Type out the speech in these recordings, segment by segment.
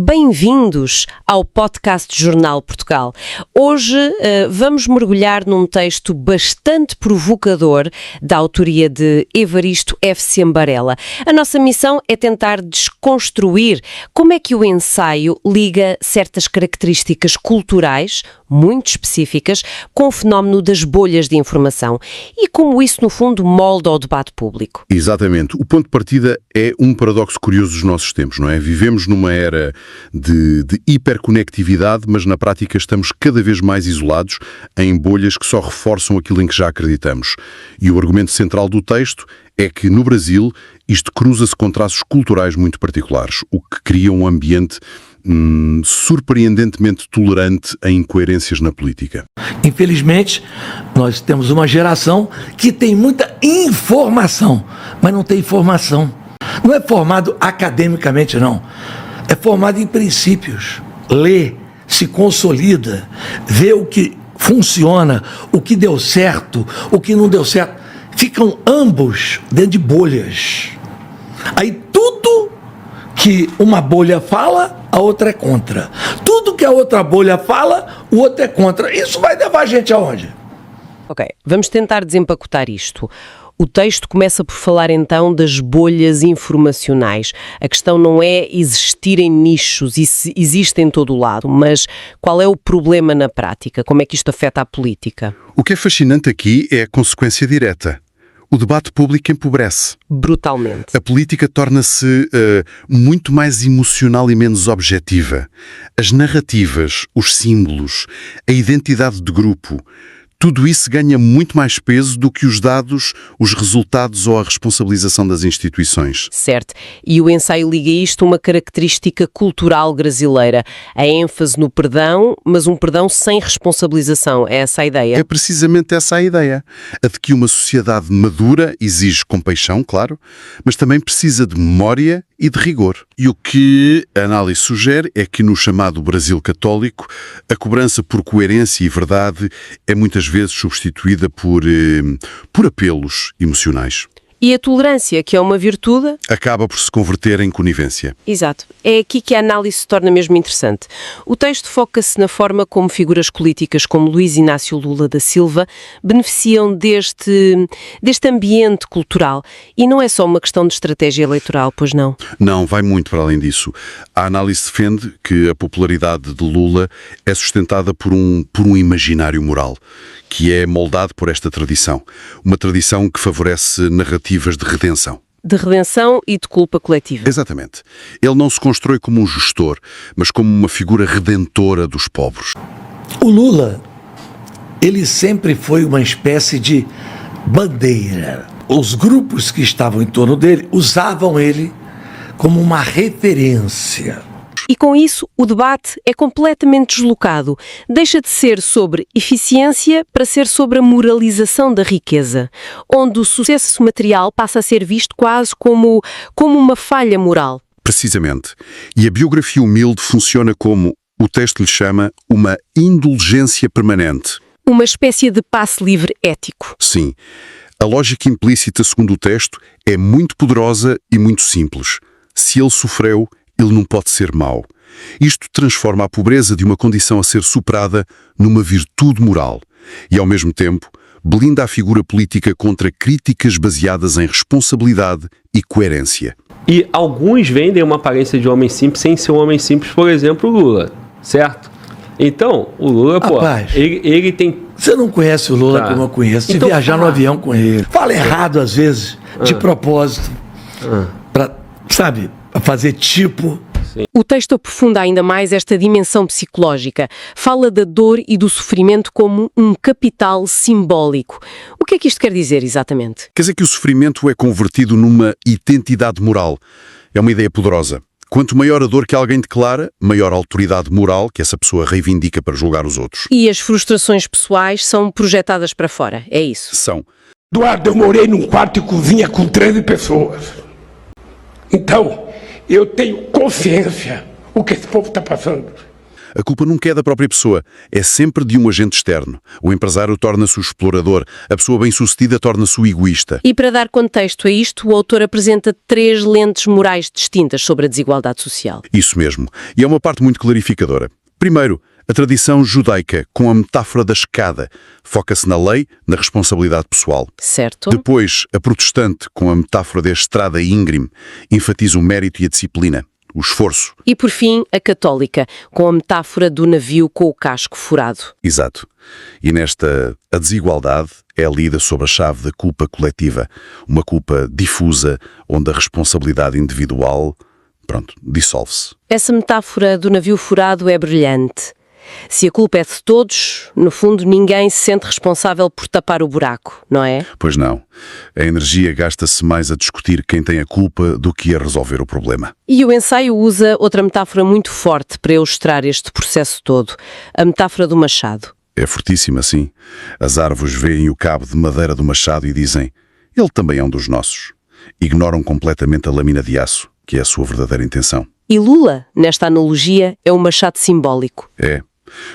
Bem-vindos ao podcast Jornal Portugal. Hoje vamos mergulhar num texto bastante provocador da autoria de Evaristo F. Ciambarella. A nossa missão é tentar desconstruir como é que o ensaio liga certas características culturais, muito específicas, com o fenómeno das bolhas de informação e como isso, no fundo, molda o debate público. Exatamente. O ponto de partida é um paradoxo curioso dos nossos tempos, não é? Vivemos numa era de hiperconectividade, mas na prática estamos cada vez mais isolados em bolhas que só reforçam aquilo em que já acreditamos. E o argumento central do texto é que, no Brasil, isto cruza-se com traços culturais muito particulares, o que cria um ambiente surpreendentemente tolerante a incoerências na política. Infelizmente, nós temos uma geração que tem muita informação, mas não tem formação. Não é formado academicamente, não. É formado em princípios. Lê, se consolida, vê o que funciona, o que deu certo, o que não deu certo. Ficam ambos dentro de bolhas. Aí tudo que uma bolha fala, a outra é contra. Tudo que a outra bolha fala, o outro é contra. Isso vai levar a gente aonde? Ok, vamos tentar desempacotar isto. O texto começa por falar então das bolhas informacionais. A questão não é existirem nichos, isso existe em todo o lado, mas qual é o problema na prática? Como é que isto afeta a política? O que é fascinante aqui é a consequência direta. O debate público empobrece. Brutalmente. A política torna-se muito mais emocional e menos objetiva. As narrativas, os símbolos, a identidade de grupo, tudo isso ganha muito mais peso do que os dados, os resultados ou a responsabilização das instituições. Certo. E o ensaio liga isto a uma característica cultural brasileira. A ênfase no perdão, mas um perdão sem responsabilização. É essa a ideia? É precisamente essa a ideia. A de que uma sociedade madura exige compaixão, claro, mas também precisa de memória e de rigor. E o que a análise sugere é que no chamado Brasil católico, a cobrança por coerência e verdade é muitas vezes substituída por apelos emocionais. E a tolerância, que é uma virtude, acaba por se converter em conivência. Exato. É aqui que a análise se torna mesmo interessante. O texto foca-se na forma como figuras políticas como Luiz Inácio Lula da Silva beneficiam deste ambiente cultural. E não é só uma questão de estratégia eleitoral, pois não? Não, vai muito para além disso. A análise defende que a popularidade de Lula é sustentada por um imaginário moral, que é moldado por esta tradição. Uma tradição que favorece narrativas de redenção. De redenção e de culpa coletiva. Exatamente. Ele não se constrói como um gestor, mas como uma figura redentora dos pobres. O Lula, ele sempre foi uma espécie de bandeira. Os grupos que estavam em torno dele usavam ele como uma referência. E com isso, o debate é completamente deslocado. Deixa de ser sobre eficiência para ser sobre a moralização da riqueza, onde o sucesso material passa a ser visto quase como uma falha moral. Precisamente. E a biografia humilde funciona como, o texto lhe chama, uma indulgência permanente. Uma espécie de passe livre ético. Sim. A lógica implícita, segundo o texto, é muito poderosa e muito simples. Se ele sofreu, ele não pode ser mau. Isto transforma a pobreza de uma condição a ser superada numa virtude moral e, ao mesmo tempo, blinda a figura política contra críticas baseadas em responsabilidade e coerência. E alguns vendem uma aparência de homem simples sem ser um homem simples, por exemplo, o Lula, certo? Então, o Lula, rapaz, ele tem... Você não conhece o Lula como eu conheço, de viajar no avião com ele. Fala errado, às vezes, de propósito, para, sabe, fazer tipo... Sim. O texto aprofunda ainda mais esta dimensão psicológica. Fala da dor e do sofrimento como um capital simbólico. O que é que isto quer dizer exatamente? Quer dizer que o sofrimento é convertido numa identidade moral. É uma ideia poderosa. Quanto maior a dor que alguém declara, maior a autoridade moral que essa pessoa reivindica para julgar os outros. E as frustrações pessoais são projetadas para fora, é isso? São. Eduardo, eu morei num quarto e cozinha com 13 pessoas. Então, eu tenho consciência o que esse povo está passando. A culpa nunca é da própria pessoa, é sempre de um agente externo. O empresário torna-se o explorador, a pessoa bem-sucedida torna-se o egoísta. E para dar contexto a isto, o autor apresenta 3 lentes morais distintas sobre a desigualdade social. Isso mesmo. E é uma parte muito clarificadora. Primeiro, a tradição judaica, com a metáfora da escada, foca-se na lei, na responsabilidade pessoal. Certo. Depois, a protestante, com a metáfora da estrada íngreme, enfatiza o mérito e a disciplina, o esforço. E por fim, a católica, com a metáfora do navio com o casco furado. Exato. E nesta, a desigualdade é lida sob a chave da culpa coletiva, uma culpa difusa, onde a responsabilidade individual, dissolve-se. Essa metáfora do navio furado é brilhante. Se a culpa é de todos, no fundo ninguém se sente responsável por tapar o buraco, não é? Pois não. A energia gasta-se mais a discutir quem tem a culpa do que a resolver o problema. E o ensaio usa outra metáfora muito forte para ilustrar este processo todo, a metáfora do machado. É fortíssima, sim. As árvores veem o cabo de madeira do machado e dizem: ele também é um dos nossos. Ignoram completamente a lâmina de aço, que é a sua verdadeira intenção. E Lula, nesta analogia, é um machado simbólico. É.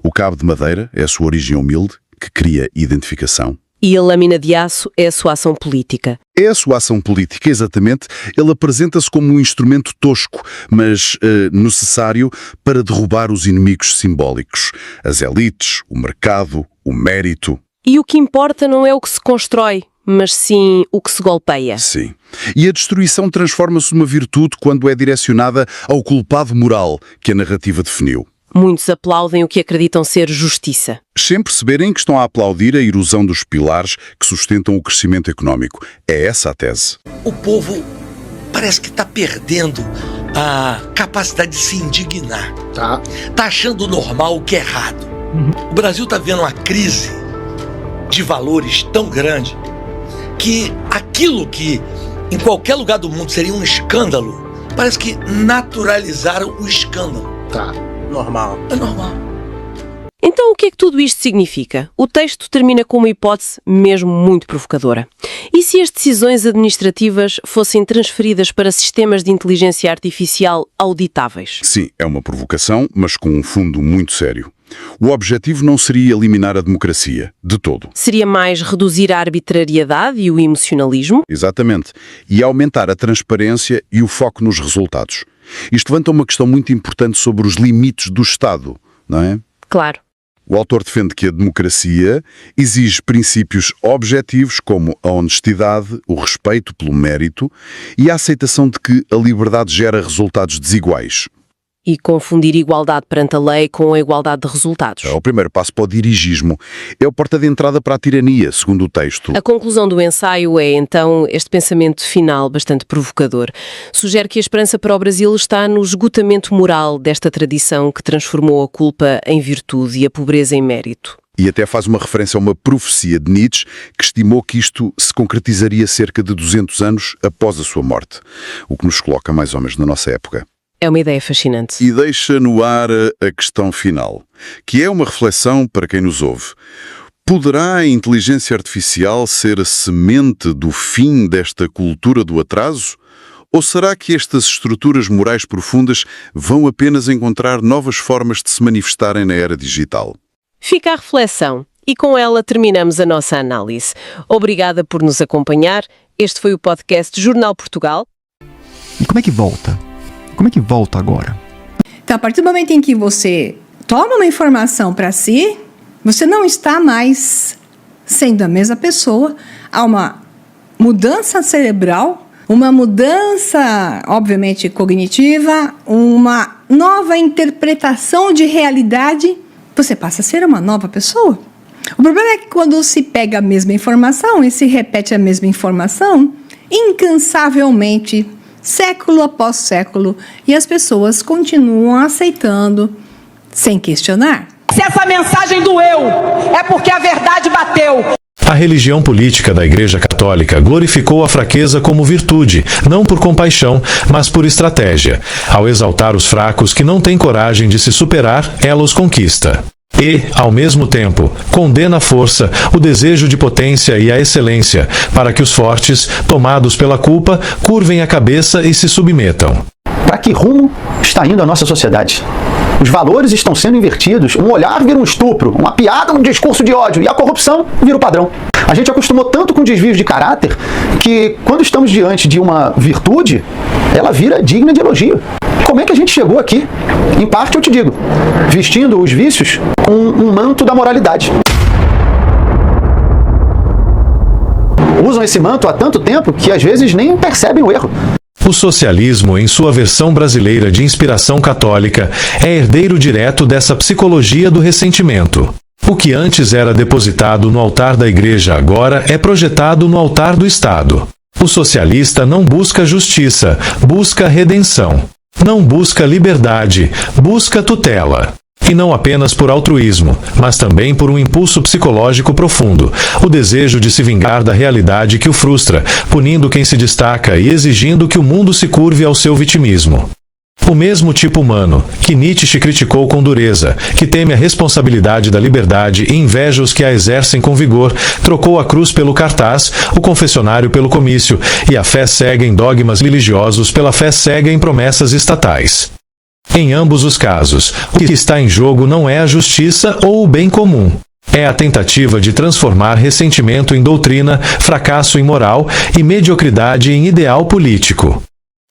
O cabo de madeira é a sua origem humilde, que cria identificação. E a lâmina de aço é a sua ação política. É a sua ação política, exatamente. Ele apresenta-se como um instrumento tosco, mas necessário para derrubar os inimigos simbólicos. As elites, o mercado, o mérito. E o que importa não é o que se constrói, mas sim o que se golpeia. Sim. E a destruição transforma-se numa virtude quando é direcionada ao culpado moral que a narrativa definiu. Muitos aplaudem o que acreditam ser justiça. Sem perceberem que estão a aplaudir a erosão dos pilares que sustentam o crescimento económico. É essa a tese. O povo parece que está perdendo a capacidade de se indignar. Tá achando normal o que é errado. O Brasil está vendo uma crise de valores tão grande que aquilo que em qualquer lugar do mundo seria um escândalo, parece que naturalizaram o escândalo. Normal. É normal. Então o que é que tudo isto significa? O texto termina com uma hipótese mesmo muito provocadora. E se as decisões administrativas fossem transferidas para sistemas de inteligência artificial auditáveis? Sim, é uma provocação, mas com um fundo muito sério. O objetivo não seria eliminar a democracia, de todo. Seria mais reduzir a arbitrariedade e o emocionalismo? Exatamente. E aumentar a transparência e o foco nos resultados. Isto levanta uma questão muito importante sobre os limites do Estado, não é? Claro. O autor defende que a democracia exige princípios objetivos como a honestidade, o respeito pelo mérito e a aceitação de que a liberdade gera resultados desiguais. E confundir igualdade perante a lei com a igualdade de resultados. O primeiro passo para o dirigismo. É a porta de entrada para a tirania, segundo o texto. A conclusão do ensaio é, então, este pensamento final bastante provocador. Sugere que a esperança para o Brasil está no esgotamento moral desta tradição que transformou a culpa em virtude e a pobreza em mérito. E até faz uma referência a uma profecia de Nietzsche que estimou que isto se concretizaria cerca de 200 anos após a sua morte, o que nos coloca mais ou menos na nossa época. É uma ideia fascinante. E deixa no ar a questão final, que é uma reflexão para quem nos ouve. Poderá a inteligência artificial ser a semente do fim desta cultura do atraso? Ou será que estas estruturas morais profundas vão apenas encontrar novas formas de se manifestarem na era digital? Fica a reflexão e com ela terminamos a nossa análise. Obrigada por nos acompanhar. Este foi o podcast Jornal Portugal. E como é que volta? Como é que volta agora? Então, a partir do momento em que você toma uma informação para si, você não está mais sendo a mesma pessoa. Há uma mudança cerebral, uma mudança, obviamente, cognitiva, uma nova interpretação de realidade. Você passa a ser uma nova pessoa. O problema é que quando se pega a mesma informação e se repete a mesma informação, incansavelmente, século após século, e as pessoas continuam aceitando sem questionar. Se essa mensagem doeu, é porque a verdade bateu. A religião política da Igreja Católica glorificou a fraqueza como virtude, não por compaixão, mas por estratégia. Ao exaltar os fracos que não têm coragem de se superar, ela os conquista. E, ao mesmo tempo, condena a força, o desejo de potência e a excelência, para que os fortes, tomados pela culpa, curvem a cabeça e se submetam. Para que rumo está indo a nossa sociedade? Os valores estão sendo invertidos, um olhar vira um estupro, uma piada um discurso de ódio, e a corrupção vira o padrão. A gente acostumou tanto com desvios de caráter que, quando estamos diante de uma virtude, ela vira digna de elogio. Como é que a gente chegou aqui? Em parte, eu te digo, vestindo os vícios com um manto da moralidade. Usam esse manto há tanto tempo que às vezes nem percebem o erro. O socialismo, em sua versão brasileira de inspiração católica, é herdeiro direto dessa psicologia do ressentimento. O que antes era depositado no altar da igreja agora é projetado no altar do Estado. O socialista não busca justiça, busca redenção. Não busca liberdade, busca tutela. E não apenas por altruísmo, mas também por um impulso psicológico profundo, o desejo de se vingar da realidade que o frustra, punindo quem se destaca e exigindo que o mundo se curve ao seu vitimismo. O mesmo tipo humano, que Nietzsche criticou com dureza, que teme a responsabilidade da liberdade e inveja os que a exercem com vigor, trocou a cruz pelo cartaz, o confessionário pelo comício, e a fé cega em dogmas religiosos pela fé cega em promessas estatais. Em ambos os casos, o que está em jogo não é a justiça ou o bem comum. É a tentativa de transformar ressentimento em doutrina, fracasso em moral e mediocridade em ideal político.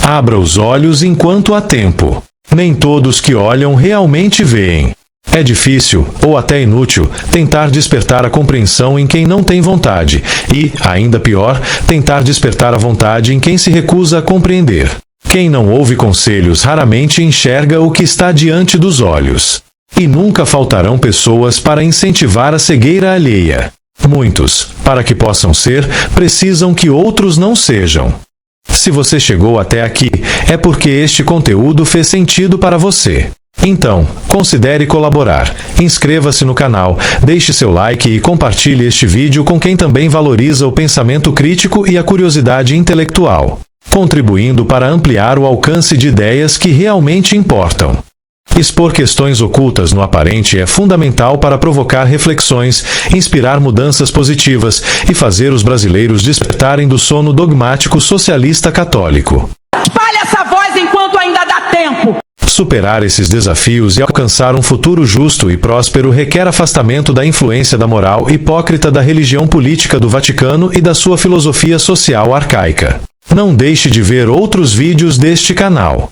Abra os olhos enquanto há tempo. Nem todos que olham realmente veem. É difícil, ou até inútil, tentar despertar a compreensão em quem não tem vontade e, ainda pior, tentar despertar a vontade em quem se recusa a compreender. Quem não ouve conselhos raramente enxerga o que está diante dos olhos. E nunca faltarão pessoas para incentivar a cegueira alheia. Muitos, para que possam ser, precisam que outros não sejam. Se você chegou até aqui, é porque este conteúdo fez sentido para você. Então, considere colaborar. Inscreva-se no canal, deixe seu like e compartilhe este vídeo com quem também valoriza o pensamento crítico e a curiosidade intelectual, contribuindo para ampliar o alcance de ideias que realmente importam. Expor questões ocultas no aparente é fundamental para provocar reflexões, inspirar mudanças positivas e fazer os brasileiros despertarem do sono dogmático socialista católico. Espalhe essa voz enquanto ainda dá tempo. Superar esses desafios e alcançar um futuro justo e próspero requer afastamento da influência da moral hipócrita da religião política do Vaticano e da sua filosofia social arcaica. Não deixe de ver outros vídeos deste canal.